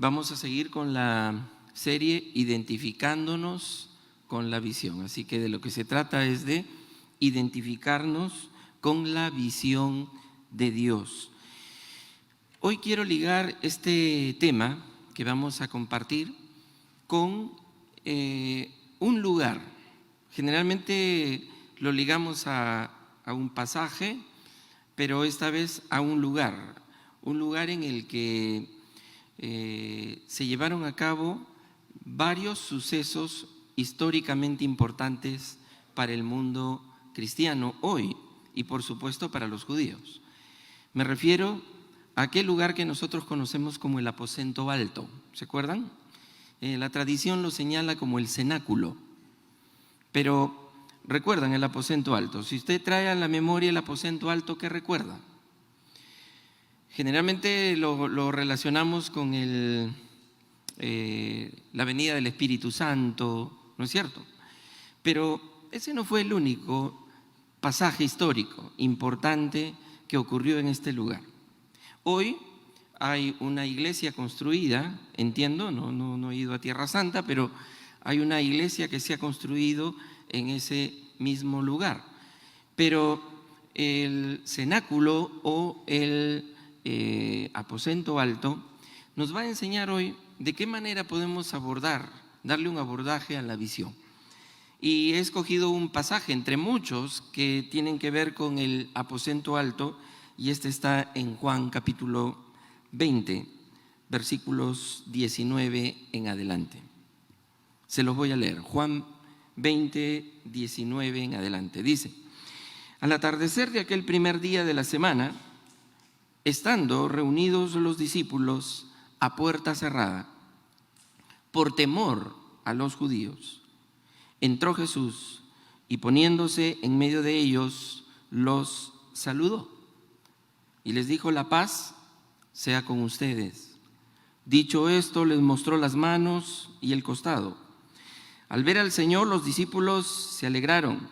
Vamos a seguir con la serie Identificándonos con la visión. Así que de lo que se trata es de identificarnos con la visión de Dios. Hoy quiero ligar este tema que vamos a compartir con un lugar. Generalmente lo ligamos a un pasaje, pero esta vez a un lugar en el que se llevaron a cabo varios sucesos históricamente importantes para el mundo cristiano hoy y por supuesto para los judíos. Me refiero a aquel lugar que nosotros conocemos como el aposento alto. ¿Se acuerdan? La tradición lo señala como el cenáculo, pero recuerdan el aposento alto. Si usted trae a la memoria el aposento alto, ¿qué recuerda? Generalmente lo relacionamos con la venida del Espíritu Santo, ¿no es cierto? Pero ese no fue el único pasaje histórico importante que ocurrió en este lugar. Hoy hay una iglesia construida, entiendo, no he ido a Tierra Santa, pero hay una iglesia que se ha construido en ese mismo lugar. Pero el cenáculo o el aposento alto nos va a enseñar hoy de qué manera podemos darle un abordaje a la visión. Y he escogido un pasaje entre muchos que tienen que ver con el aposento alto, y este está en Juan capítulo 20, versículos 19 en adelante. Se los voy a leer. Juan 20, 19 en adelante. Dice: al atardecer de aquel primer día de la semana, estando reunidos los discípulos a puerta cerrada, por temor a los judíos, entró Jesús y poniéndose en medio de ellos, los saludó y les dijo: la paz sea con ustedes. Dicho esto, les mostró las manos y el costado. Al ver al Señor, los discípulos se alegraron.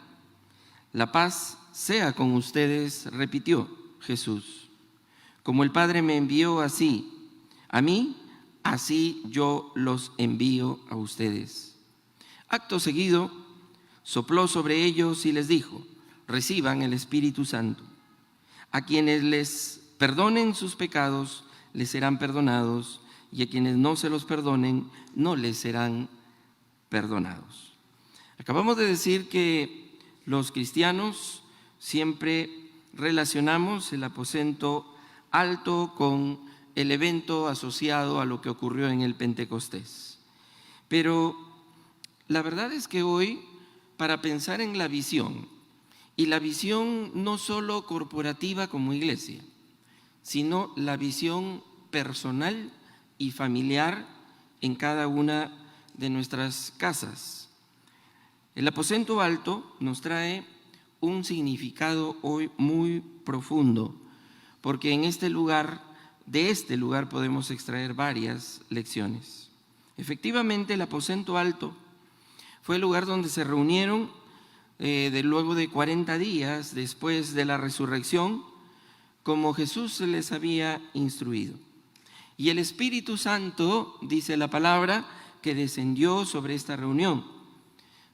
La paz sea con ustedes, repitió Jesús. Como el Padre me envió así a mí, así yo los envío a ustedes. Acto seguido, sopló sobre ellos y les dijo: reciban el Espíritu Santo. A quienes les perdonen sus pecados, les serán perdonados, y a quienes no se los perdonen, no les serán perdonados. Acabamos de decir que los cristianos siempre relacionamos el aposento alto con el evento asociado a lo que ocurrió en el Pentecostés. Pero la verdad es que hoy, para pensar en la visión, y la visión no solo corporativa como iglesia, sino la visión personal y familiar en cada una de nuestras casas. El aposento alto nos trae un significado hoy muy profundo, porque de este lugar podemos extraer varias lecciones. Efectivamente, el aposento alto fue el lugar donde se reunieron luego de 40 días después de la resurrección, como Jesús les había instruido. Y el Espíritu Santo, dice la palabra, que descendió sobre esta reunión,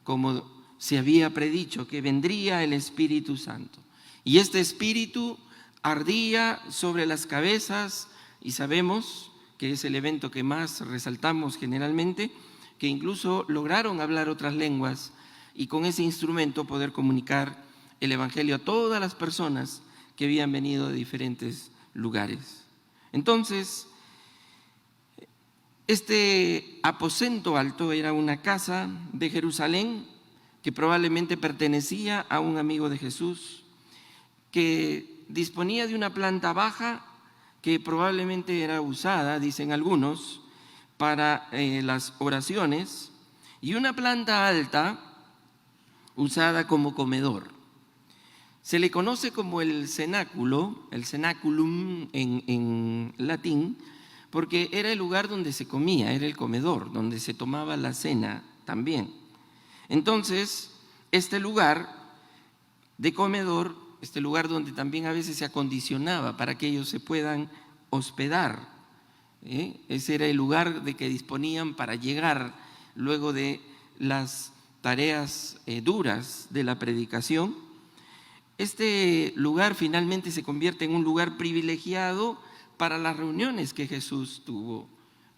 como se había predicho, que vendría el Espíritu Santo. Y este Espíritu ardía sobre las cabezas, y sabemos que es el evento que más resaltamos generalmente, que incluso lograron hablar otras lenguas y con ese instrumento poder comunicar el Evangelio a todas las personas que habían venido de diferentes lugares. Entonces, este aposento alto era una casa de Jerusalén que probablemente pertenecía a un amigo de Jesús, que disponía de una planta baja que probablemente era usada, dicen algunos, para las oraciones, y una planta alta usada como comedor. Se le conoce como el cenáculo, el cenaculum en latín, porque era el lugar donde se comía, era el comedor, donde se tomaba la cena también. Entonces, este lugar de comedor, este lugar donde también a veces se acondicionaba para que ellos se puedan hospedar Ese era el lugar de que disponían para llegar luego de las tareas duras de la predicación. Este lugar finalmente se convierte en un lugar privilegiado para las reuniones que Jesús tuvo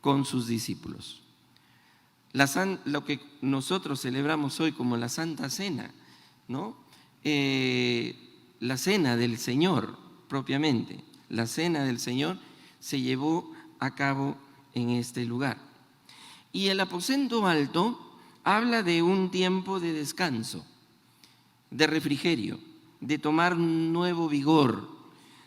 con sus discípulos. Lo que nosotros celebramos hoy como la Santa Cena, ¿no? La Cena del Señor propiamente, la Cena del Señor se llevó a cabo en este lugar. Y el aposento alto habla de un tiempo de descanso, de refrigerio, de tomar un nuevo vigor,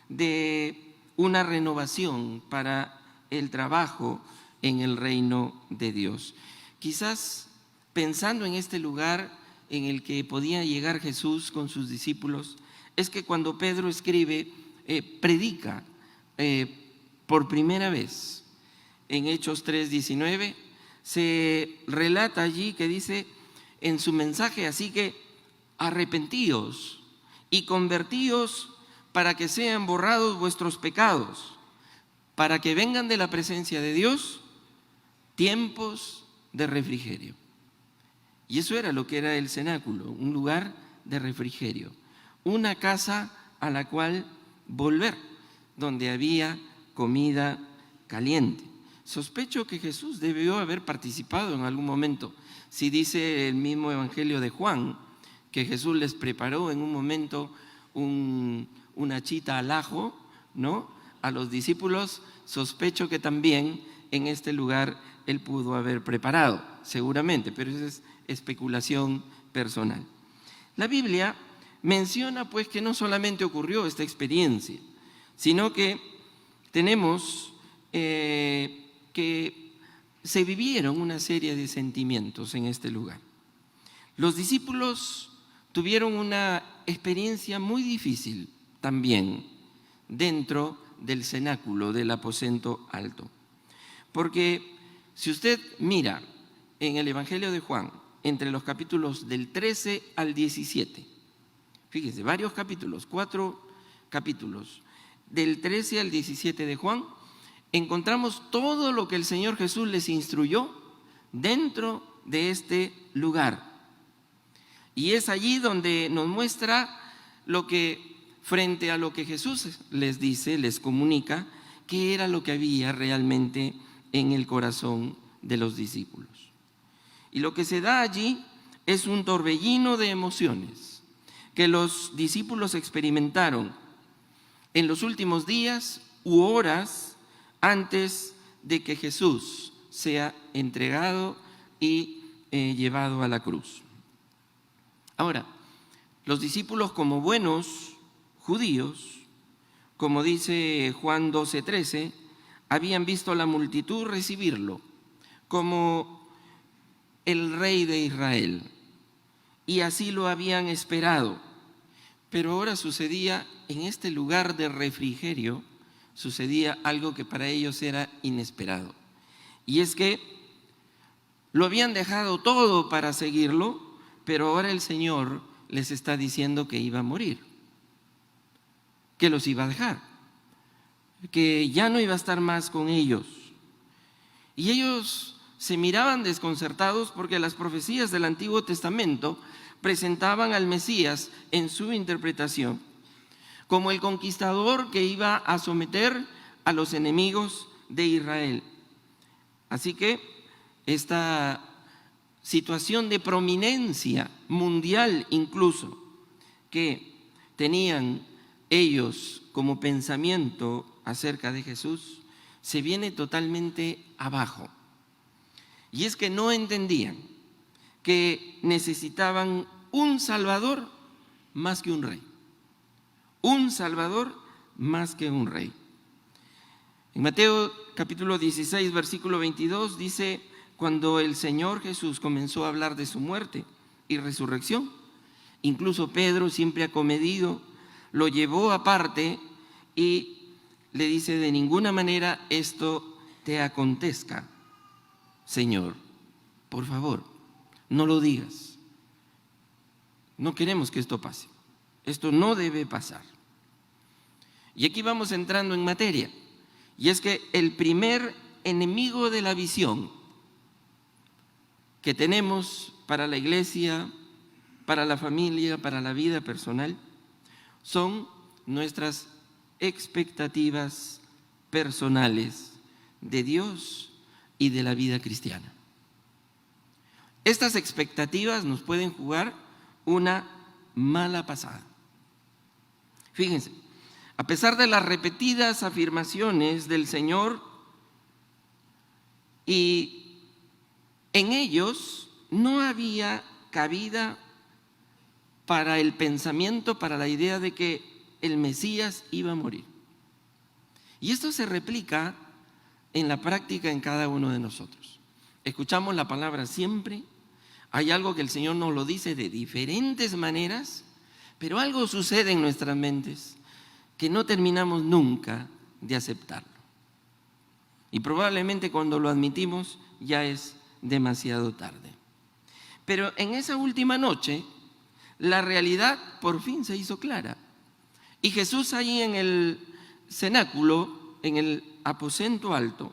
de una renovación para el trabajo en el reino de Dios. Quizás pensando en este lugar en el que podía llegar Jesús con sus discípulos, es que cuando Pedro escribe, predica por primera vez en Hechos 3:19, se relata allí que dice en su mensaje: así que arrepentíos y convertíos para que sean borrados vuestros pecados, para que vengan de la presencia de Dios tiempos de refrigerio. Y eso era lo que era el cenáculo, un lugar de refrigerio, una casa a la cual volver, donde había comida caliente. Sospecho que Jesús debió haber participado en algún momento. Si dice el mismo Evangelio de Juan, que Jesús les preparó en un momento una chita al ajo, ¿no?, a los discípulos, sospecho que también en este lugar él pudo haber preparado, seguramente, pero esa es especulación personal. La Biblia menciona pues que no solamente ocurrió esta experiencia, sino que tenemos que se vivieron una serie de sentimientos en este lugar. Los discípulos tuvieron una experiencia muy difícil también dentro del cenáculo del aposento alto. Porque si usted mira en el Evangelio de Juan, entre los capítulos del 13 al 17, fíjese, varios capítulos, 4 capítulos, del 13 al 17 de Juan, encontramos todo lo que el Señor Jesús les instruyó dentro de este lugar. Y es allí donde nos muestra lo que, frente a lo que Jesús les dice, les comunica, qué era lo que había realmente en el corazón de los discípulos. Y lo que se da allí es un torbellino de emociones que los discípulos experimentaron en los últimos días u horas antes de que Jesús sea entregado y llevado a la cruz. Ahora, los discípulos, como buenos judíos, como dice Juan 12:13, habían visto a la multitud recibirlo como el rey de Israel, y así lo habían esperado. Pero ahora sucedía, en este lugar de refrigerio, sucedía algo que para ellos era inesperado. Y es que lo habían dejado todo para seguirlo, pero ahora el Señor les está diciendo que iba a morir, que los iba a dejar, que ya no iba a estar más con ellos. Y ellos se miraban desconcertados porque las profecías del Antiguo Testamento presentaban al Mesías en su interpretación como el conquistador que iba a someter a los enemigos de Israel. Así que esta situación de prominencia mundial incluso que tenían ellos como pensamiento acerca de Jesús se viene totalmente abajo. Y es que no entendían que necesitaban un Salvador más que un rey. Un Salvador más que un rey. En Mateo capítulo 16, versículo 22 dice: cuando el Señor Jesús comenzó a hablar de su muerte y resurrección, incluso Pedro, siempre acomedido, lo llevó aparte y le dice: de ninguna manera esto te acontezca, Señor, por favor, no lo digas. No queremos que esto pase. Esto no debe pasar. Y aquí vamos entrando en materia. Y es que el primer enemigo de la visión que tenemos para la iglesia, para la familia, para la vida personal, son nuestras expectativas personales de Dios y de la vida cristiana. Estas expectativas nos pueden jugar una mala pasada. Fíjense, a pesar de las repetidas afirmaciones del Señor, y en ellos no había cabida para el pensamiento, para la idea de que el Mesías iba a morir. Y esto se replica en la práctica en cada uno de nosotros. Escuchamos la palabra siempre, hay algo que el Señor nos lo dice de diferentes maneras, pero algo sucede en nuestras mentes que no terminamos nunca de aceptarlo. Y probablemente cuando lo admitimos ya es demasiado tarde. Pero en esa última noche, la realidad por fin se hizo clara. Y Jesús ahí en el cenáculo, en el aposento alto,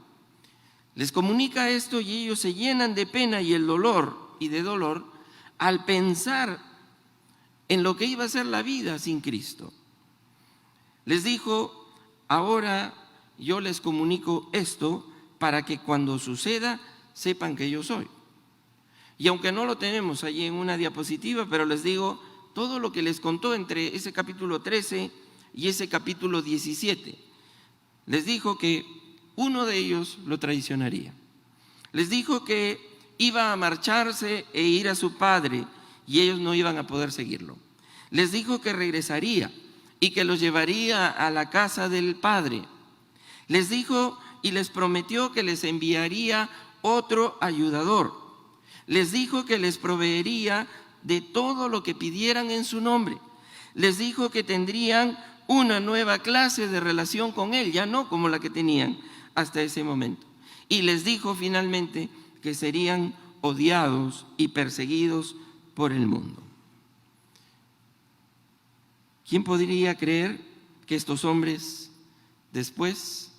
les comunica esto y ellos se llenan de pena y de dolor al pensar en lo que iba a ser la vida sin Cristo. Les dijo: ahora yo les comunico esto para que cuando suceda sepan que yo soy. Y aunque no lo tenemos allí en una diapositiva, pero les digo todo lo que les contó entre ese capítulo 13 y ese capítulo 17. Les dijo que uno de ellos lo traicionaría. Les dijo que iba a marcharse e ir a su padre y ellos no iban a poder seguirlo. Les dijo que regresaría y que los llevaría a la casa del Padre. Les dijo y les prometió que les enviaría otro ayudador. Les dijo que les proveería de todo lo que pidieran en su nombre. Les dijo que tendrían una nueva clase de relación con Él, ya no como la que tenían hasta ese momento. Y les dijo finalmente que serían odiados y perseguidos por el mundo. ¿Quién podría creer que estos hombres después,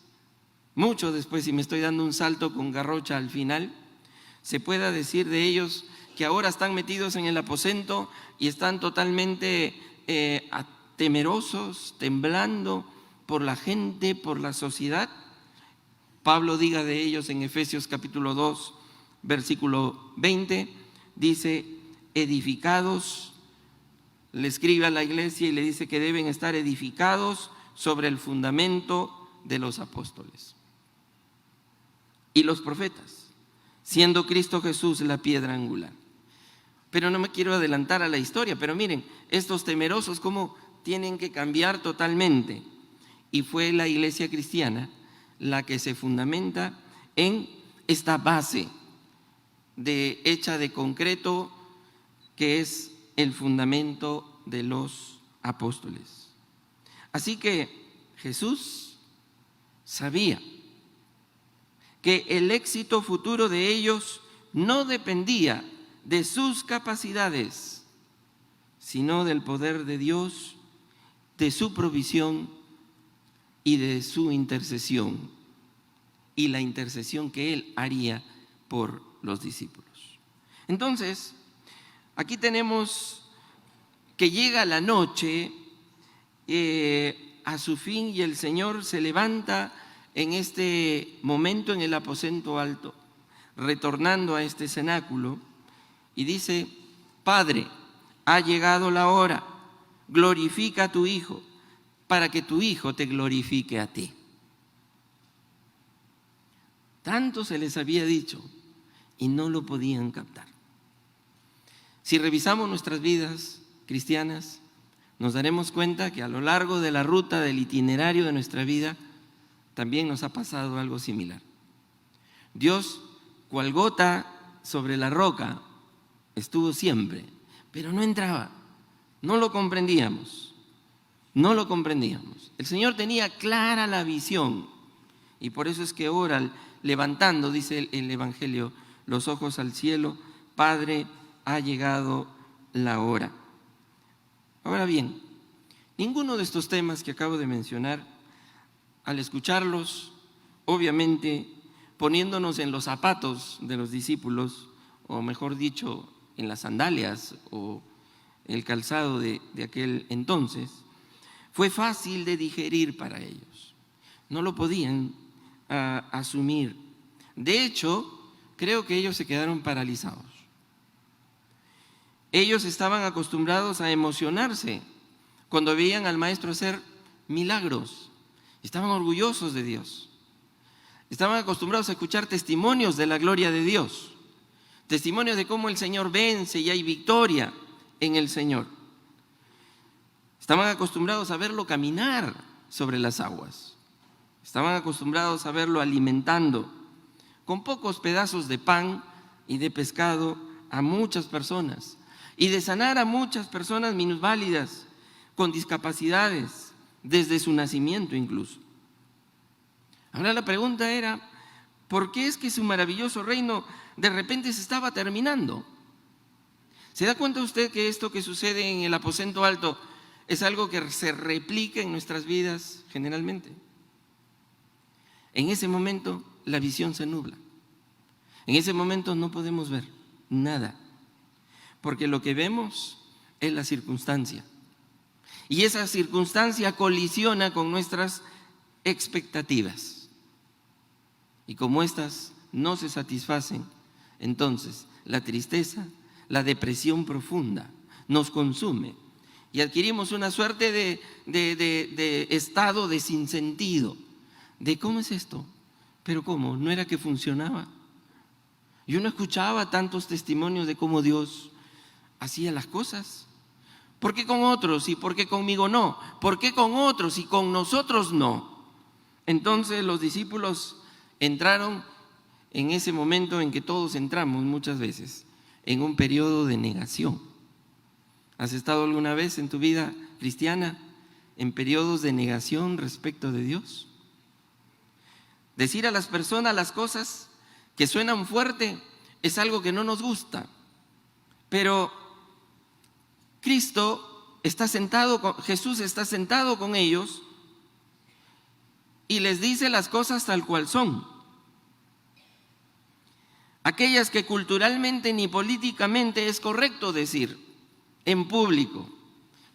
mucho después, y me estoy dando un salto con garrocha al final, se pueda decir de ellos que ahora están metidos en el aposento y están totalmente temerosos, temblando por la gente, por la sociedad? Pablo diga de ellos en Efesios capítulo 2, versículo 20, dice: edificados, le escribe a la iglesia y le dice que deben estar edificados sobre el fundamento de los apóstoles y los profetas, siendo Cristo Jesús la piedra angular. Pero no me quiero adelantar a la historia, pero miren, estos temerosos cómo tienen que cambiar totalmente. Y fue la iglesia cristiana la que se fundamenta en esta base hecha de concreto, que es el fundamento de los apóstoles. Así que Jesús sabía que el éxito futuro de ellos no dependía de sus capacidades, sino del poder de Dios, de su provisión y de su intercesión, y la intercesión que Él haría por los discípulos. Entonces, aquí tenemos que llega la noche a su fin y el Señor se levanta en este momento en el aposento alto, retornando a este cenáculo, y dice: Padre, ha llegado la hora, glorifica a tu Hijo, para que tu Hijo te glorifique a ti. Tanto se les había dicho y no lo podían captar. Si revisamos nuestras vidas cristianas, nos daremos cuenta que a lo largo de la ruta del itinerario de nuestra vida también nos ha pasado algo similar. Dios, cual gota sobre la roca, estuvo siempre, pero no entraba, no lo comprendíamos, no lo comprendíamos. El Señor tenía clara la visión y por eso es que ora levantando, dice el Evangelio, los ojos al cielo: Padre, ha llegado la hora. Ahora bien, ninguno de estos temas que acabo de mencionar, al escucharlos, obviamente poniéndonos en los zapatos de los discípulos, o mejor dicho, en las sandalias o el calzado de aquel entonces, fue fácil de digerir para ellos. No lo podían asumir. De hecho, creo que ellos se quedaron paralizados. Ellos estaban acostumbrados a emocionarse cuando veían al maestro hacer milagros. Estaban orgullosos de Dios. Estaban acostumbrados a escuchar testimonios de la gloria de Dios, testimonios de cómo el Señor vence y hay victoria en el Señor. Estaban acostumbrados a verlo caminar sobre las aguas. Estaban acostumbrados a verlo alimentando con pocos pedazos de pan y de pescado a muchas personas, y de sanar a muchas personas minusválidas, con discapacidades, desde su nacimiento incluso. Ahora la pregunta era, ¿por qué es que su maravilloso reino de repente se estaba terminando? ¿Se da cuenta usted que esto que sucede en el aposento alto es algo que se replica en nuestras vidas generalmente? En ese momento la visión se nubla. En ese momento no podemos ver nada, porque lo que vemos es la circunstancia. Y esa circunstancia colisiona con nuestras expectativas. Y como estas no se satisfacen, entonces la tristeza, la depresión profunda nos consume y adquirimos una suerte de estado de sinsentido. ¿De cómo es esto? ¿Pero cómo? ¿No era que funcionaba? Yo no escuchaba tantos testimonios de cómo Dios hacía las cosas. ¿Por qué con otros y por qué conmigo no? ¿Por qué con otros y con nosotros no? Entonces los discípulos entraron en ese momento en que todos entramos muchas veces, en un periodo de negación. ¿Has estado alguna vez en tu vida cristiana en periodos de negación respecto de Dios? Decir a las personas las cosas que suenan fuerte es algo que no nos gusta, pero Jesús está sentado con ellos y les dice las cosas tal cual son. Aquellas que culturalmente ni políticamente es correcto decir en público,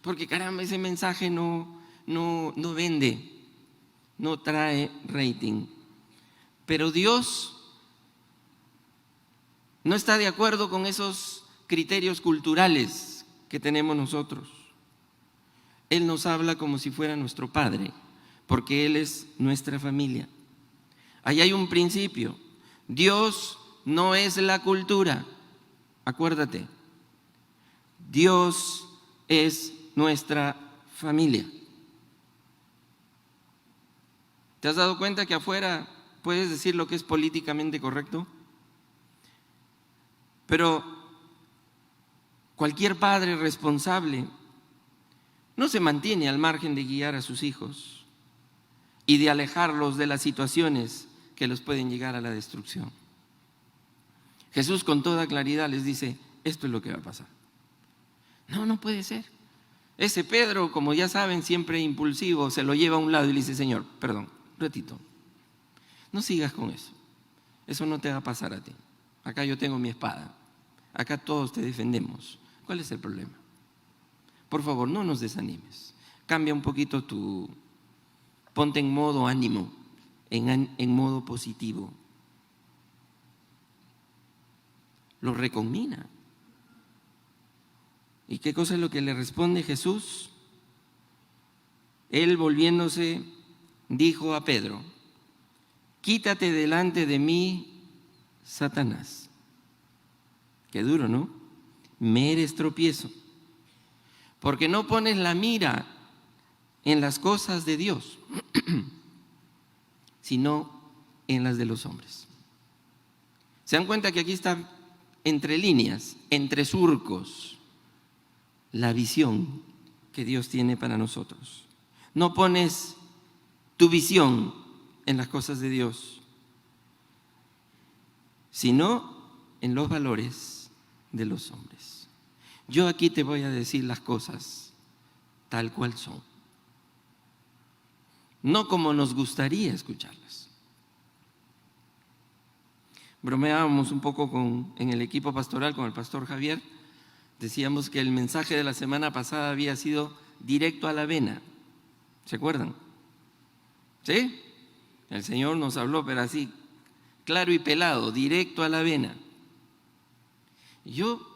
porque caramba, ese mensaje no vende, no trae rating. Pero Dios no está de acuerdo con esos criterios culturales que tenemos nosotros. Él nos habla como si fuera nuestro Padre, porque Él es nuestra familia. Ahí hay un principio. Dios no es la cultura. Acuérdate, Dios es nuestra familia. ¿Te has dado cuenta que afuera puedes decir lo que es políticamente correcto? Pero cualquier padre responsable no se mantiene al margen de guiar a sus hijos y de alejarlos de las situaciones que los pueden llegar a la destrucción. Jesús con toda claridad les dice, esto es lo que va a pasar. No puede ser. Ese Pedro, como ya saben, siempre impulsivo, se lo lleva a un lado y le dice, Señor, perdón, un ratito, no sigas con eso. Eso no te va a pasar a ti. Acá yo tengo mi espada. Acá todos te defendemos. ¿Cuál es el problema? Por favor, no nos desanimes. Cambia un poquito ponte en modo ánimo, en modo positivo. Lo recomina. ¿Y qué cosa es lo que le responde Jesús? Él, volviéndose, dijo a Pedro, quítate delante de mí, Satanás. Qué duro, ¿no? Me eres tropiezo, porque no pones la mira en las cosas de Dios, sino en las de los hombres. ¿Se dan cuenta que aquí está entre líneas, entre surcos, la visión que Dios tiene para nosotros? No pones tu visión en las cosas de Dios, sino en los valores de los hombres. Yo aquí te voy a decir las cosas tal cual son, no como nos gustaría escucharlas. Bromeábamos un poco en el equipo pastoral con el pastor Javier. Decíamos que el mensaje de la semana pasada había sido directo a la vena. ¿Se acuerdan? ¿Sí? El Señor nos habló, pero así, claro y pelado, directo a la vena. Yo,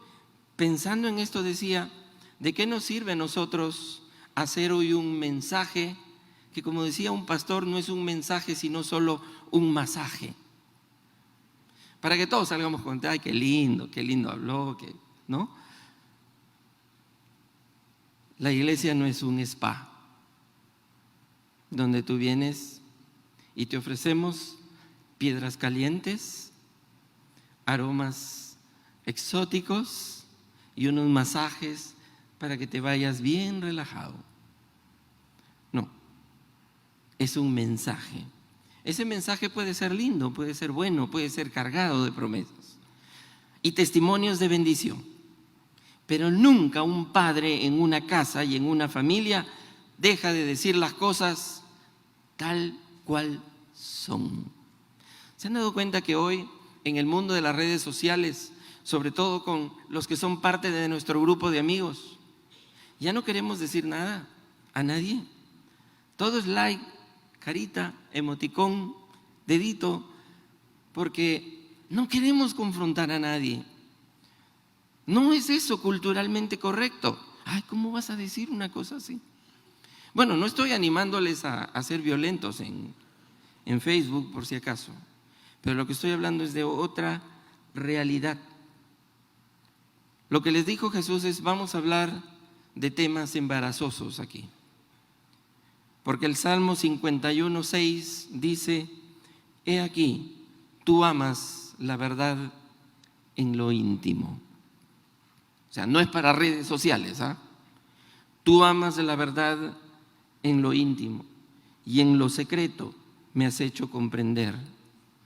pensando en esto, decía, ¿de qué nos sirve a nosotros hacer hoy un mensaje que, como decía un pastor, no es un mensaje, sino solo un masaje? Para que todos salgamos con, ay, qué lindo habló, ¿no? La iglesia no es un spa donde tú vienes y te ofrecemos piedras calientes, aromas exóticos y unos masajes para que te vayas bien relajado. No, es un mensaje. Ese mensaje puede ser lindo, puede ser bueno, puede ser cargado de promesas y testimonios de bendición. Pero nunca un padre en una casa y en una familia deja de decir las cosas tal cual son. ¿Se han dado cuenta que hoy en el mundo de las redes sociales, sobre todo con los que son parte de nuestro grupo de amigos, ya no queremos decir nada a nadie? Todo es like, carita, emoticón, dedito, porque no queremos confrontar a nadie. No es eso culturalmente correcto. Ay, ¿cómo vas a decir una cosa así? Bueno, no estoy animándoles a ser violentos en Facebook, por si acaso, pero lo que estoy hablando es de otra realidad. Lo que les dijo Jesús es, vamos a hablar de temas embarazosos aquí. Porque el Salmo 51:6 dice, he aquí, tú amas la verdad en lo íntimo. O sea, no es para redes sociales, ¿ah? Tú amas la verdad en lo íntimo y en lo secreto me has hecho comprender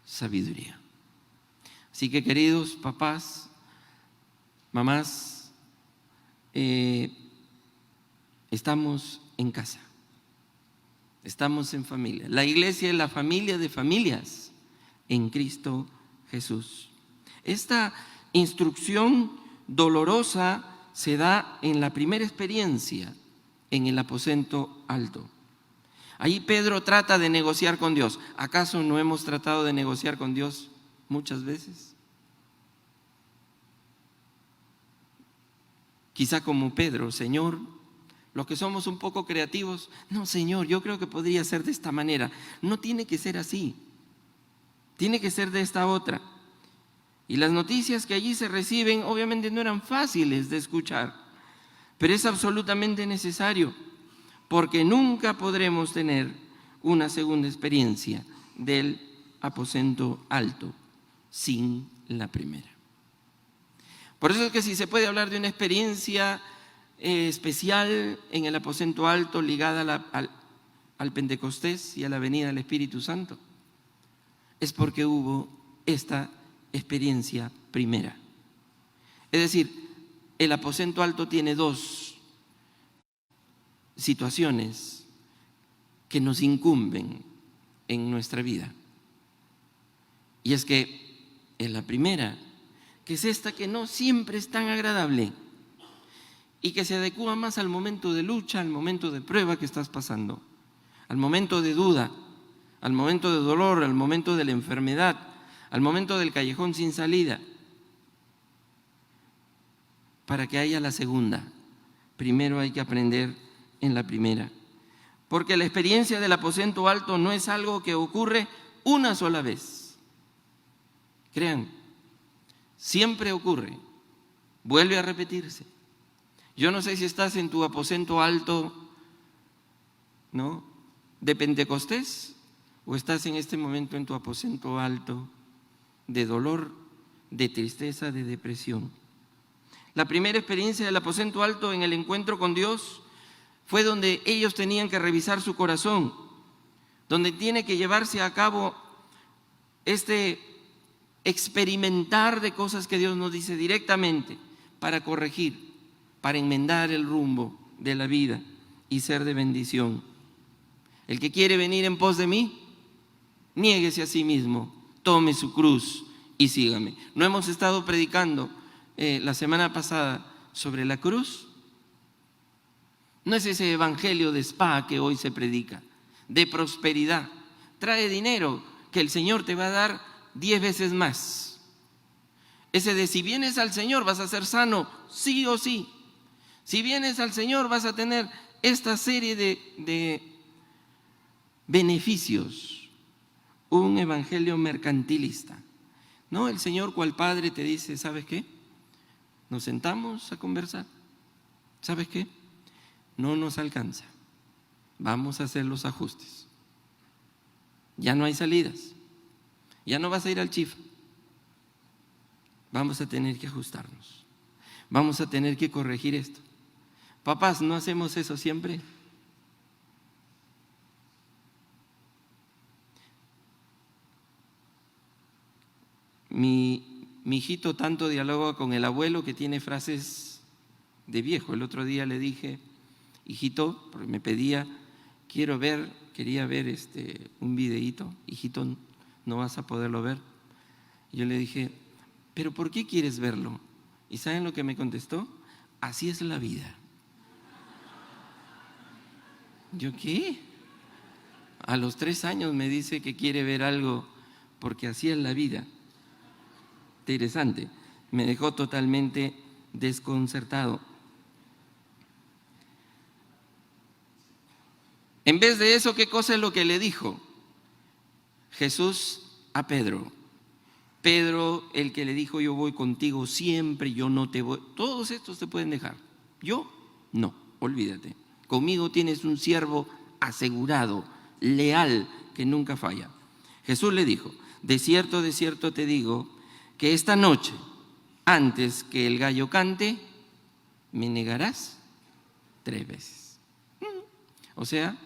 sabiduría. Así que, queridos papás, mamás, estamos en casa, estamos en familia. La iglesia es la familia de familias en Cristo Jesús. Esta instrucción dolorosa se da en la primera experiencia en el aposento alto. Ahí Pedro trata de negociar con Dios. ¿Acaso no hemos tratado de negociar con Dios muchas veces? Quizá como Pedro, Señor, los que somos un poco creativos, no, Señor, yo creo que podría ser de esta manera. No tiene que ser así, tiene que ser de esta otra. Y las noticias que allí se reciben obviamente no eran fáciles de escuchar, pero es absolutamente necesario, porque nunca podremos tener una segunda experiencia del aposento alto sin la primera. Por eso es que si se puede hablar de una experiencia especial en el aposento alto ligada al Pentecostés y a la venida del Espíritu Santo, es porque hubo esta experiencia primera. Es decir, el aposento alto tiene dos situaciones que nos incumben en nuestra vida. Y es que en la primera, que es esta que no siempre es tan agradable y que se adecúa más al momento de lucha, al momento de prueba que estás pasando, al momento de duda, al momento de dolor, al momento de la enfermedad, al momento del callejón sin salida, para que haya la segunda. Primero hay que aprender en la primera, porque la experiencia del aposento alto no es algo que ocurre una sola vez. Crean, siempre ocurre, vuelve a repetirse. Yo no sé si estás en tu aposento alto, ¿no?, de Pentecostés, o estás en este momento en tu aposento alto de dolor, de tristeza, de depresión. La primera experiencia del aposento alto en el encuentro con Dios fue donde ellos tenían que revisar su corazón, donde tiene que llevarse a cabo este experimentar de cosas que Dios nos dice directamente para corregir, para enmendar el rumbo de la vida y ser de bendición. El que quiere venir en pos de mí, niéguese a sí mismo, tome su cruz y sígame. ¿No hemos estado predicando la semana pasada sobre la cruz? No es ese evangelio de spa que hoy se predica, de prosperidad. Trae dinero que el Señor te va a dar 10 veces más. Ese de si vienes al Señor vas a ser sano, sí o sí. Si vienes al Señor vas a tener esta serie de beneficios. Un evangelio mercantilista. No, el Señor cual Padre te dice, ¿sabes qué? Nos sentamos a conversar. ¿Sabes qué? No nos alcanza. Vamos a hacer los ajustes. Ya no hay salidas. Ya no vas a ir al chifa. Vamos a tener que ajustarnos. Vamos a tener que corregir esto. Papás, ¿no hacemos eso siempre? Mi hijito tanto dialoga con el abuelo que tiene frases de viejo. El otro día le dije, hijito, porque me pedía, quería ver un videíto. Hijito, no vas a poderlo ver. Y yo le dije, ¿pero por qué quieres verlo? ¿Y saben lo que me contestó? Así es la vida. ¿Yo qué? A los 3 años me dice que quiere ver algo porque así es la vida. Interesante. Me dejó totalmente desconcertado. En vez de eso, ¿qué cosa es lo que le dijo Jesús a Pedro? Pedro, el que le dijo, yo voy contigo siempre, yo no te voy. Todos estos te pueden dejar. Yo, no, olvídate. Conmigo tienes un siervo asegurado, leal, que nunca falla. Jesús le dijo, de cierto te digo, que esta noche, antes que el gallo cante, me negarás 3 veces. O sea,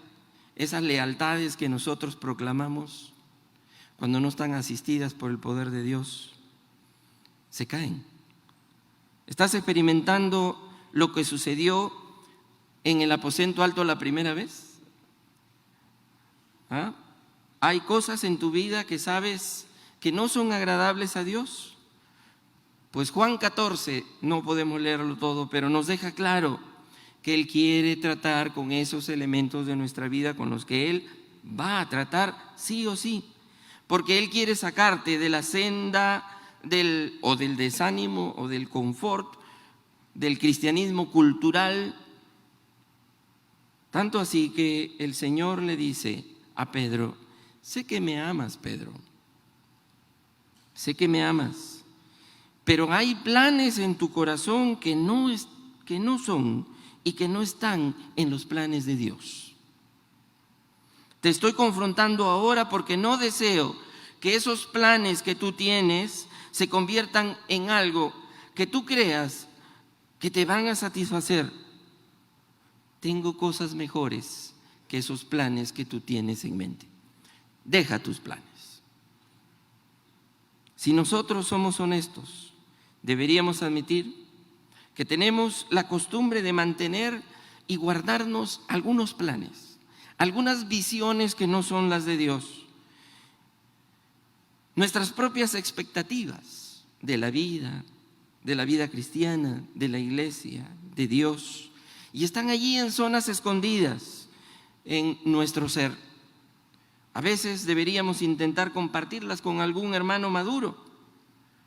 esas lealtades que nosotros proclamamos, cuando no están asistidas por el poder de Dios, se caen. ¿Estás experimentando lo que sucedió en el aposento alto la primera vez? ¿Ah? ¿Hay cosas en tu vida que sabes que no son agradables a Dios? Pues Juan 14, no podemos leerlo todo, pero nos deja claro que Él quiere tratar con esos elementos de nuestra vida con los que Él va a tratar sí o sí, porque Él quiere sacarte de la senda del desánimo o del confort, del cristianismo cultural. Tanto así que el Señor le dice a Pedro, sé que me amas, Pedro, sé que me amas, pero hay planes en tu corazón que no son y que no están en los planes de Dios. Te estoy confrontando ahora porque no deseo que esos planes que tú tienes se conviertan en algo que tú creas que te van a satisfacer. Tengo cosas mejores que esos planes que tú tienes en mente. Deja tus planes. Si nosotros somos honestos, deberíamos admitir que tenemos la costumbre de mantener y guardarnos algunos planes, algunas visiones que no son las de Dios, nuestras propias expectativas de la vida cristiana, de la iglesia, de Dios, y están allí en zonas escondidas en nuestro ser. A veces deberíamos intentar compartirlas con algún hermano maduro,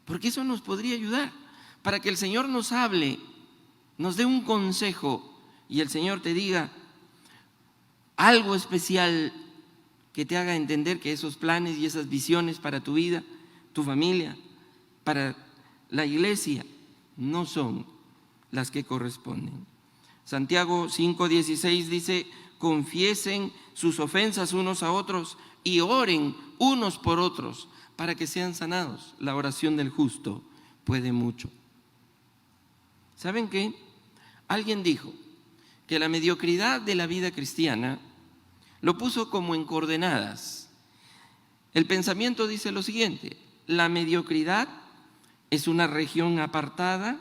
porque eso nos podría ayudar para que el Señor nos hable, nos dé un consejo y el Señor te diga algo especial que te haga entender que esos planes y esas visiones para tu vida, tu familia, para la iglesia, no son las que corresponden. Santiago 5:16 dice, confiesen sus ofensas unos a otros y oren unos por otros para que sean sanados. La oración del justo puede mucho. ¿Saben qué? Alguien dijo que la mediocridad de la vida cristiana lo puso como en coordenadas. El pensamiento dice lo siguiente: la mediocridad es una región apartada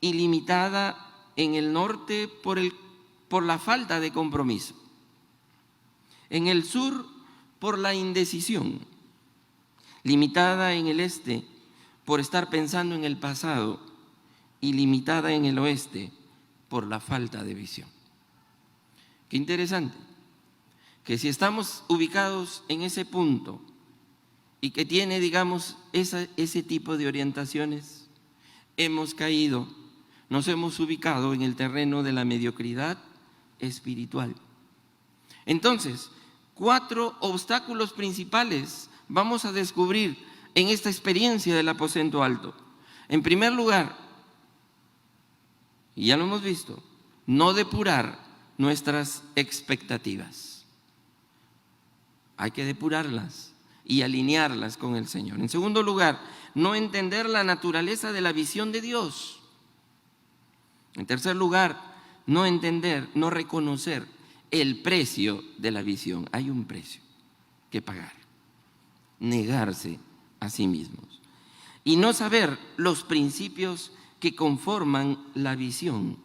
y limitada en el norte por la falta de compromiso, en el sur por la indecisión, limitada en el este por estar pensando en el pasado y limitada en el oeste por la falta de visión. Qué interesante, que si estamos ubicados en ese punto y que tiene, digamos, ese tipo de orientaciones, hemos caído, nos hemos ubicado en el terreno de la mediocridad espiritual. Entonces, 4 obstáculos principales vamos a descubrir en esta experiencia del aposento alto. En primer lugar, y ya lo hemos visto, no depurar nuestras expectativas. Hay que depurarlas y alinearlas con el Señor. En segundo lugar, no entender la naturaleza de la visión de Dios. En tercer lugar, no entender, no reconocer el precio de la visión. Hay un precio que pagar, negarse a sí mismos. Y no saber los principios que conforman la visión.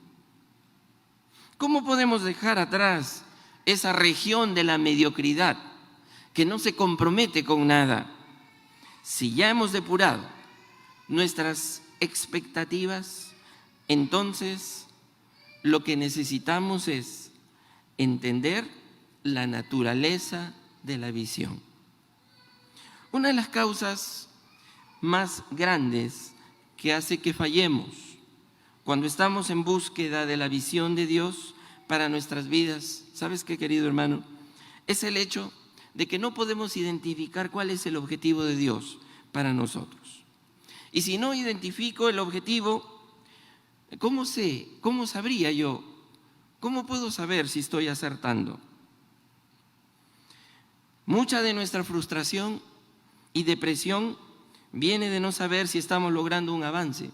¿Cómo podemos dejar atrás esa región de la mediocridad que no se compromete con nada? Si ya hemos depurado nuestras expectativas, entonces lo que necesitamos es entender la naturaleza de la visión. Una de las causas más grandes que hace que fallemos cuando estamos en búsqueda de la visión de Dios para nuestras vidas, ¿sabes qué, querido hermano? Es el hecho de que no podemos identificar cuál es el objetivo de Dios para nosotros. Y si no identifico el objetivo, ¿cómo sé? ¿Cómo sabría yo? ¿Cómo puedo saber si estoy acertando? Mucha de nuestra frustración y depresión viene de no saber si estamos logrando un avance,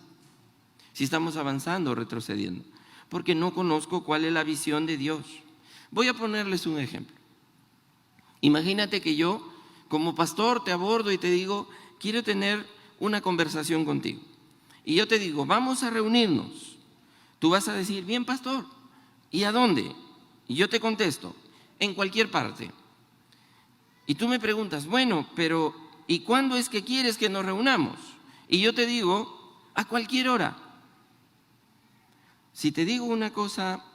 si estamos avanzando o retrocediendo, porque no conozco cuál es la visión de Dios. Voy a ponerles un ejemplo. Imagínate que yo, como pastor, te abordo y te digo, quiero tener una conversación contigo. Y yo te digo, vamos a reunirnos. Tú vas a decir, bien, pastor, ¿y a dónde? Y yo te contesto, en cualquier parte. Y tú me preguntas, bueno, pero ¿y cuándo es que quieres que nos reunamos? Y yo te digo, a cualquier hora. Si te digo una cosa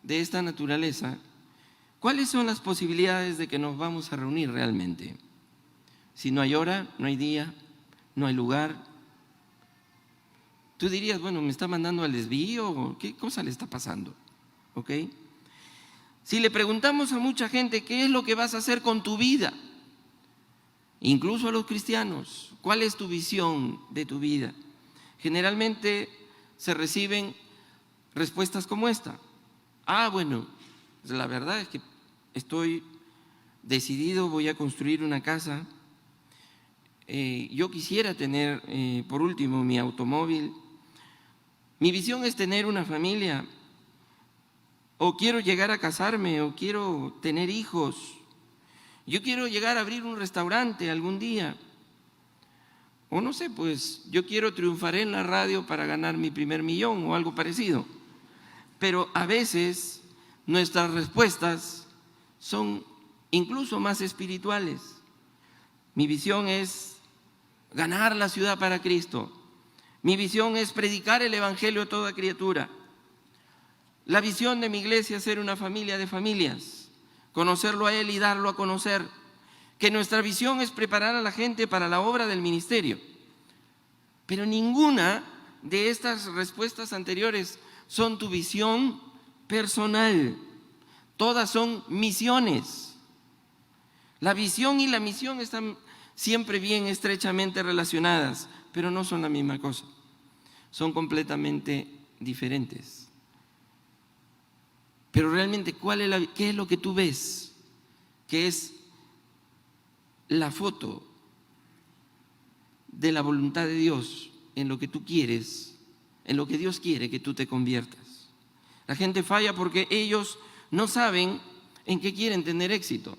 de esta naturaleza, ¿cuáles son las posibilidades de que nos vamos a reunir realmente? Si no hay hora, no hay día, no hay lugar. Tú dirías, bueno, ¿me está mandando al desvío? ¿Qué cosa le está pasando? ¿Ok? Si le preguntamos a mucha gente, ¿qué es lo que vas a hacer con tu vida? Incluso a los cristianos, ¿cuál es tu visión de tu vida? Generalmente se reciben respuestas como esta. Bueno, la verdad es que estoy decidido, voy a construir una casa. Yo quisiera tener, por último, mi automóvil. Mi visión es tener una familia. O quiero llegar a casarme, o quiero tener hijos. Yo quiero llegar a abrir un restaurante algún día. O no sé, pues yo quiero triunfar en la radio para ganar mi primer millón o algo parecido. Pero a veces nuestras respuestas son incluso más espirituales. Mi visión es ganar la ciudad para Cristo. Mi visión es predicar el evangelio a toda criatura. La visión de mi iglesia es ser una familia de familias, conocerlo a Él y darlo a conocer. Que nuestra visión es preparar a la gente para la obra del ministerio. Pero ninguna de estas respuestas anteriores son tu visión personal. Todas son misiones. La visión y la misión están siempre bien estrechamente relacionadas, pero no son la misma cosa. Son completamente diferentes. Pero realmente, ¿qué es lo que tú ves? ¿Qué es la foto de la voluntad de Dios en lo que tú quieres, en lo que Dios quiere que tú te conviertas? La gente falla porque ellos no saben en qué quieren tener éxito.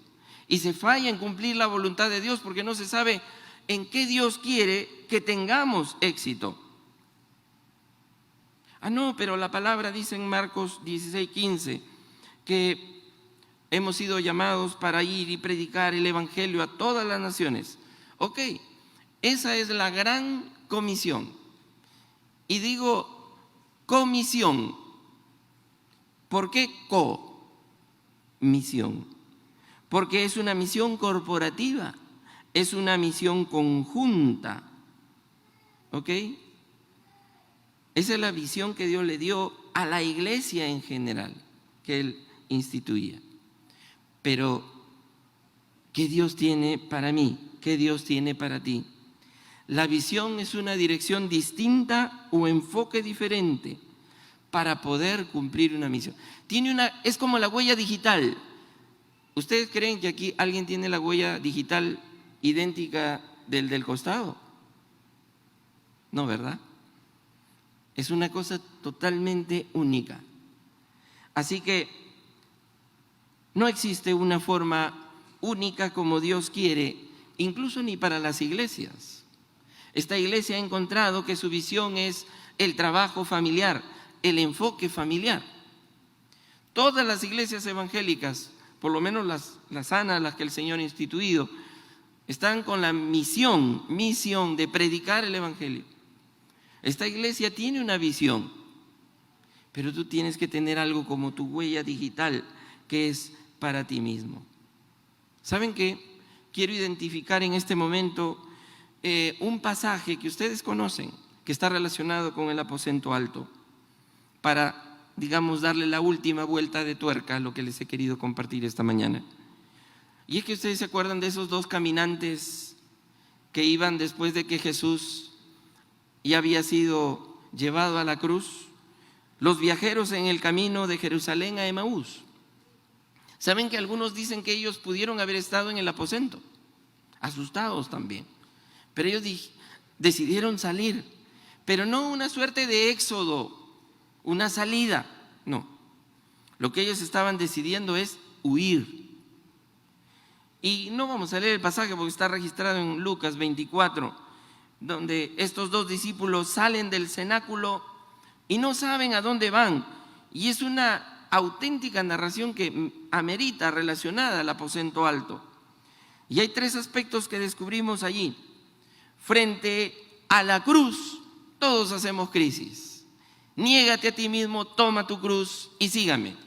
Y se falla en cumplir la voluntad de Dios porque no se sabe en qué Dios quiere que tengamos éxito. No, pero la palabra dice en Marcos 16:15 que hemos sido llamados para ir y predicar el evangelio a todas las naciones. Ok, Esa es la gran comisión. Y digo comisión. ¿Por qué co-misión? Porque es una misión corporativa, es una misión conjunta. ¿Ok? Esa es la visión que Dios le dio a la iglesia en general, que Él instituía. Pero, ¿qué Dios tiene para mí? ¿Qué Dios tiene para ti? La visión es una dirección distinta o enfoque diferente para poder cumplir una misión. Es como la huella digital. ¿Ustedes creen que aquí alguien tiene la huella digital idéntica del costado? No, ¿verdad? Es una cosa totalmente única. Así que no existe una forma única como Dios quiere, incluso ni para las iglesias. Esta iglesia ha encontrado que su visión es el trabajo familiar, el enfoque familiar. Todas las iglesias evangélicas, por lo menos las sanas, las que el Señor ha instituido, están con la misión de predicar el evangelio. Esta iglesia tiene una visión, pero tú tienes que tener algo como tu huella digital, que es para ti mismo. ¿Saben qué? Quiero identificar en este momento un pasaje que ustedes conocen, que está relacionado con el aposento alto, para, digamos, darle la última vuelta de tuerca a lo que les he querido compartir esta mañana. Y es que ustedes se acuerdan de esos dos caminantes que iban después de que Jesús ya había sido llevado a la cruz, los viajeros en el camino de Jerusalén a Emaús. Saben que algunos dicen que ellos pudieron haber estado en el aposento, asustados también, pero ellos decidieron salir, pero no una suerte de éxodo, una salida, no. Lo que ellos estaban decidiendo es huir. Y no vamos a leer el pasaje porque está registrado en Lucas 24, donde estos dos discípulos salen del cenáculo y no saben a dónde van. Y es una auténtica narración que amerita relacionada al aposento alto. Y hay tres aspectos que descubrimos allí. Frente a la cruz, todos hacemos crisis. Niégate a ti mismo, toma tu cruz y sígueme.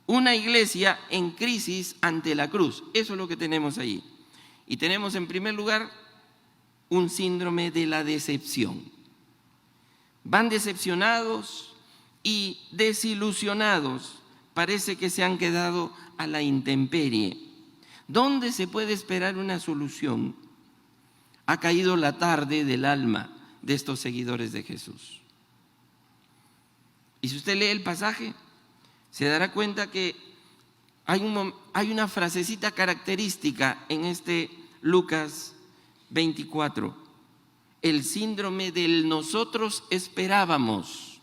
Una iglesia en crisis ante la cruz. Eso es lo que tenemos allí. Y tenemos en primer lugar un síndrome de la decepción. Van decepcionados y desilusionados. Parece que se han quedado a la intemperie. ¿Dónde se puede esperar una solución? Ha caído la tarde del alma de estos seguidores de Jesús. Y si usted lee el pasaje, se dará cuenta que hay una frasecita característica en este Lucas 24. El síndrome del nosotros esperábamos.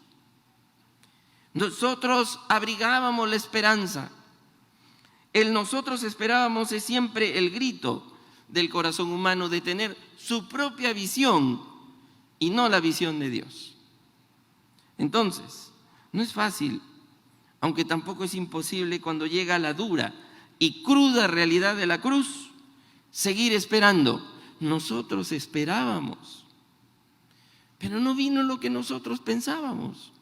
Nosotros abrigábamos la esperanza. El nosotros esperábamos es siempre el grito del corazón humano de tener su propia visión y no la visión de Dios. Entonces, no es fácil, aunque tampoco es imposible cuando llega la dura y cruda realidad de la cruz, seguir esperando. Nosotros esperábamos, pero no vino lo que nosotros pensábamos.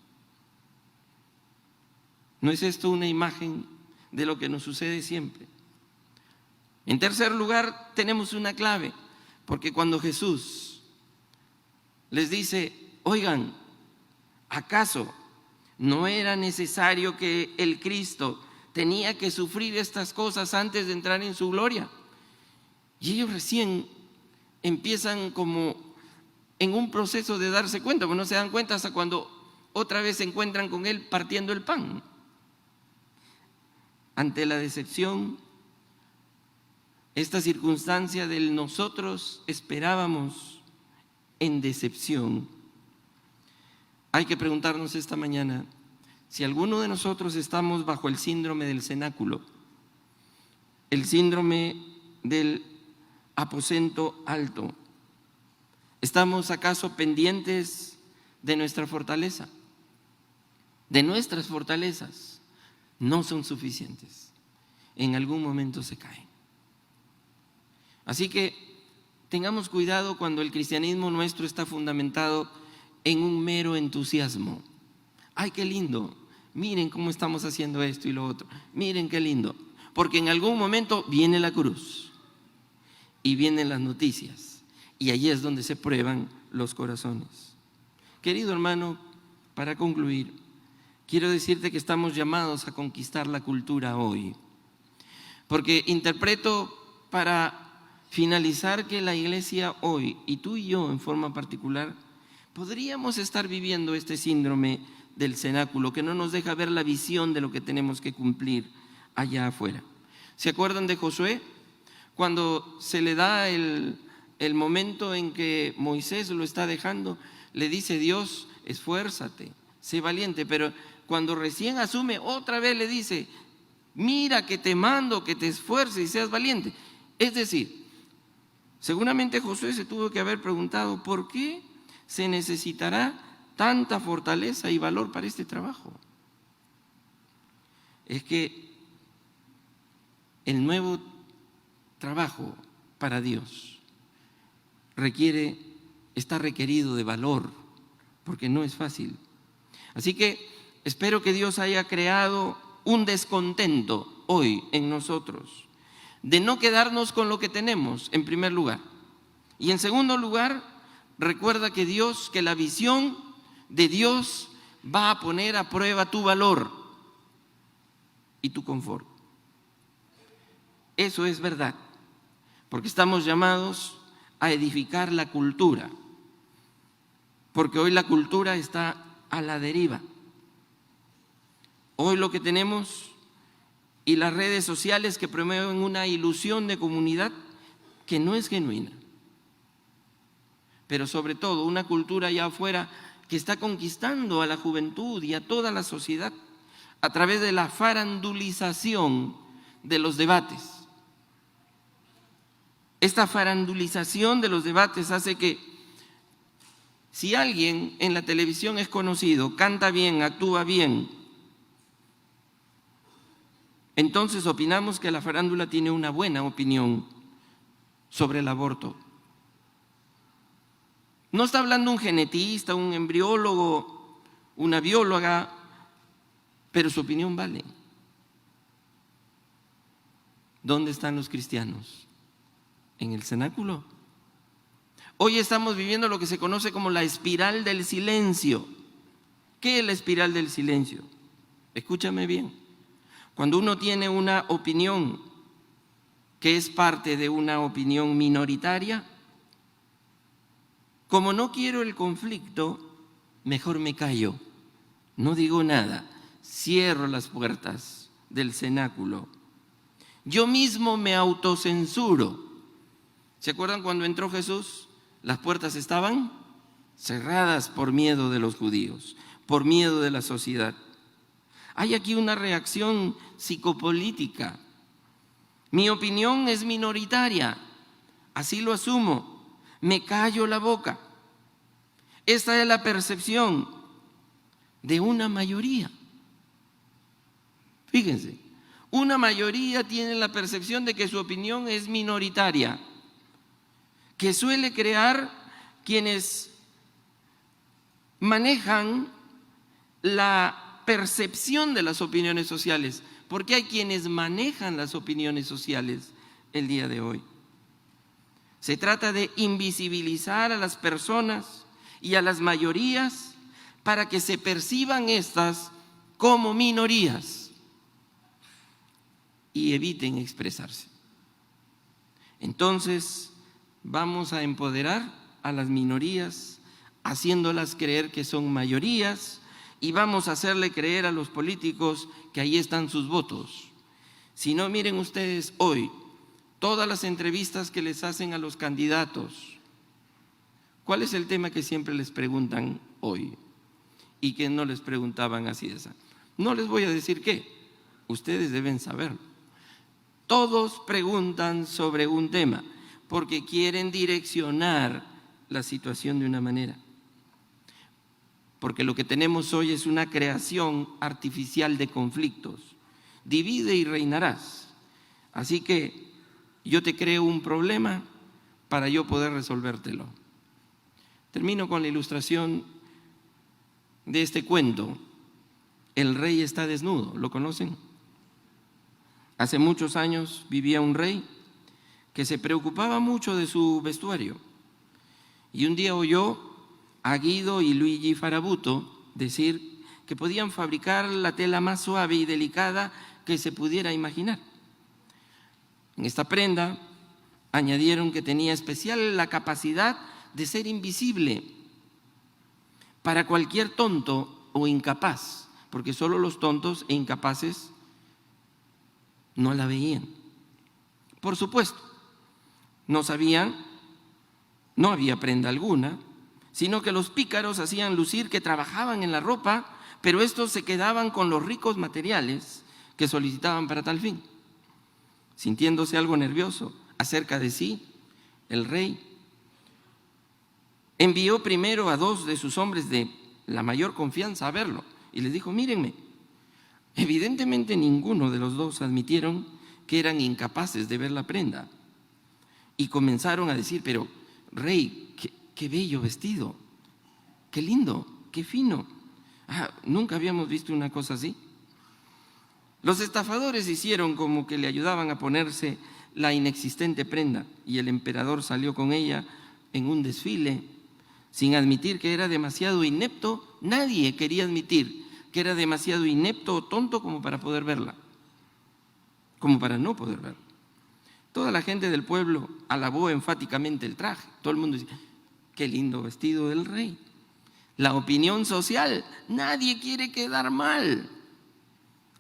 ¿No es esto una imagen de lo que nos sucede siempre? En tercer lugar, tenemos una clave, porque cuando Jesús les dice, oigan, ¿acaso no era necesario que el Cristo tenía que sufrir estas cosas antes de entrar en su gloria? Y ellos recién empiezan como en un proceso de darse cuenta, porque no se dan cuenta hasta cuando otra vez se encuentran con Él partiendo el pan. Ante la decepción, esta circunstancia del nosotros esperábamos en decepción, hay que preguntarnos esta mañana si alguno de nosotros estamos bajo el síndrome del cenáculo, el síndrome del aposento alto. ¿Estamos acaso pendientes de nuestra fortaleza? De nuestras fortalezas. No son suficientes. En algún momento se caen. Así que Tengamos cuidado cuando el cristianismo nuestro está fundamentado en un mero entusiasmo. ¡Ay, qué lindo! Miren cómo estamos haciendo esto y lo otro. Miren qué lindo. Porque en algún momento viene la cruz y vienen las noticias. Y allí es donde se prueban los corazones. Querido hermano, para concluir, quiero decirte que estamos llamados a conquistar la cultura hoy. Porque interpreto para finalizar que la iglesia hoy, y tú y yo en forma particular, podríamos estar viviendo este síndrome del cenáculo que no nos deja ver la visión de lo que tenemos que cumplir allá afuera. ¿Se acuerdan de Josué? Cuando se le da el momento en que Moisés lo está dejando, le dice Dios, esfuérzate, sé valiente, pero cuando recién asume, otra vez le dice, mira que te mando que te esfuerces y seas valiente. Es decir, seguramente Josué se tuvo que haber preguntado, ¿por qué se necesitará tanta fortaleza y valor para este trabajo? Es que el nuevo trabajo para Dios está requerido de valor, porque no es fácil. Así que espero que Dios haya creado un descontento hoy en nosotros, de no quedarnos con lo que tenemos, en primer lugar. Y en segundo lugar, recuerda que la visión de Dios va a poner a prueba tu valor y tu confort. Eso es verdad, porque estamos llamados a edificar la cultura, porque hoy la cultura está a la deriva. Hoy lo que tenemos y las redes sociales que promueven una ilusión de comunidad que no es genuina, pero sobre todo una cultura allá afuera que está conquistando a la juventud y a toda la sociedad a través de la farandulización de los debates. Esta farandulización de los debates hace que si alguien en la televisión es conocido, canta bien, actúa bien, entonces opinamos que la farándula tiene una buena opinión sobre el aborto. No está hablando un genetista, un embriólogo, una bióloga, pero su opinión vale. ¿Dónde están los cristianos? ¿En el cenáculo? Hoy estamos viviendo lo que se conoce como la espiral del silencio. ¿Qué es la espiral del silencio? Escúchame bien. Cuando uno tiene una opinión que es parte de una opinión minoritaria, como no quiero el conflicto, mejor me callo, no digo nada, cierro las puertas del cenáculo. Yo mismo me autocensuro. ¿Se acuerdan cuando entró Jesús? Las puertas estaban cerradas por miedo de los judíos, por miedo de la sociedad. Hay aquí una reacción psicopolítica. Mi opinión es minoritaria, así lo asumo, me callo la boca. Esta es la percepción de una mayoría. Fíjense, una mayoría tiene la percepción de que su opinión es minoritaria, que suele crear quienes manejan la percepción de las opiniones sociales, porque hay quienes manejan las opiniones sociales el día de hoy. Se trata de invisibilizar a las personas y a las mayorías para que se perciban estas como minorías y eviten expresarse. Entonces, vamos a empoderar a las minorías, haciéndolas creer que son mayorías, y vamos a hacerle creer a los políticos que ahí están sus votos. Si no, miren ustedes hoy todas las entrevistas que les hacen a los candidatos. ¿Cuál es el tema que siempre les preguntan hoy y que no les preguntaban así de esa? No les voy a decir qué, ustedes deben saberlo. Todos preguntan sobre un tema porque quieren direccionar la situación de una manera. Porque lo que tenemos hoy es una creación artificial de conflictos. Divide y reinarás. Así que yo te creo un problema, para yo poder resolvértelo. Termino con la ilustración de este cuento. El rey está desnudo, ¿lo conocen? Hace muchos años vivía un rey que se preocupaba mucho de su vestuario. Y un día oyó a Guido y Luigi Farabuto decir que podían fabricar la tela más suave y delicada que se pudiera imaginar. En esta prenda añadieron que tenía especial la capacidad de ser invisible para cualquier tonto o incapaz, porque solo los tontos e incapaces no la veían. Por supuesto, no sabían, no había prenda alguna, sino que los pícaros hacían lucir que trabajaban en la ropa, pero estos se quedaban con los ricos materiales que solicitaban para tal fin. Sintiéndose algo nervioso acerca de sí, el rey envió primero a 2 de sus hombres de la mayor confianza a verlo y les dijo: mírenme. Evidentemente ninguno de los 2 admitieron que eran incapaces de ver la prenda y comenzaron a decir: pero rey, qué bello vestido, qué lindo, qué fino. Nunca habíamos visto una cosa así. Los estafadores hicieron como que le ayudaban a ponerse la inexistente prenda y el emperador salió con ella en un desfile sin admitir que era demasiado inepto. Nadie quería admitir que era demasiado inepto o tonto como para poder verla, como para no poder verla. Toda la gente del pueblo alabó enfáticamente el traje. Todo el mundo dice: qué lindo vestido del rey. La opinión social: nadie quiere quedar mal.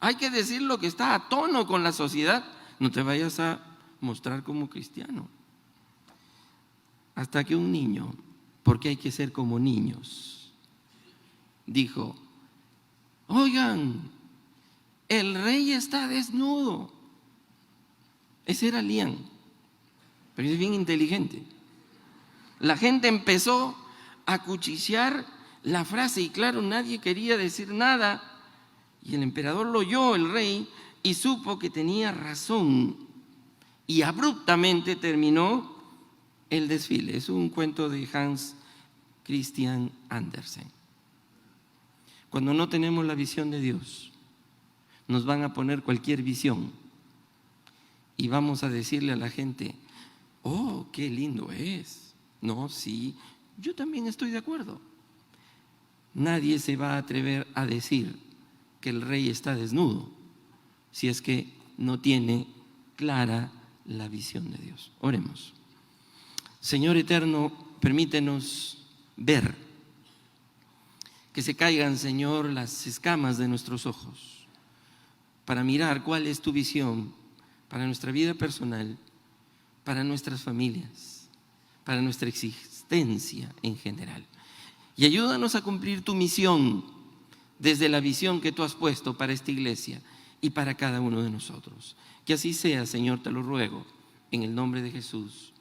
Hay que decir lo que está a tono con la sociedad. No te vayas a mostrar como cristiano. Hasta que un niño, porque hay que ser como niños, dijo: oigan, el rey está desnudo. Ese era Lian, pero es bien inteligente. La gente empezó a cuchichear la frase y claro, nadie quería decir nada. Y el emperador lo oyó, el rey, y supo que tenía razón. Y abruptamente terminó el desfile. Es un cuento de Hans Christian Andersen. Cuando no tenemos la visión de Dios, nos van a poner cualquier visión y vamos a decirle a la gente: oh, qué lindo es. No, sí, yo también estoy de acuerdo. Nadie se va a atrever a decir que el rey está desnudo si es que no tiene clara la visión de Dios. Oremos. Señor eterno, permítenos ver, que se caigan, Señor, las escamas de nuestros ojos para mirar cuál es tu visión para nuestra vida personal, para nuestras familias, para nuestra existencia en general. Y ayúdanos a cumplir tu misión desde la visión que tú has puesto para esta iglesia y para cada uno de nosotros. Que así sea, Señor, te lo ruego, en el nombre de Jesús.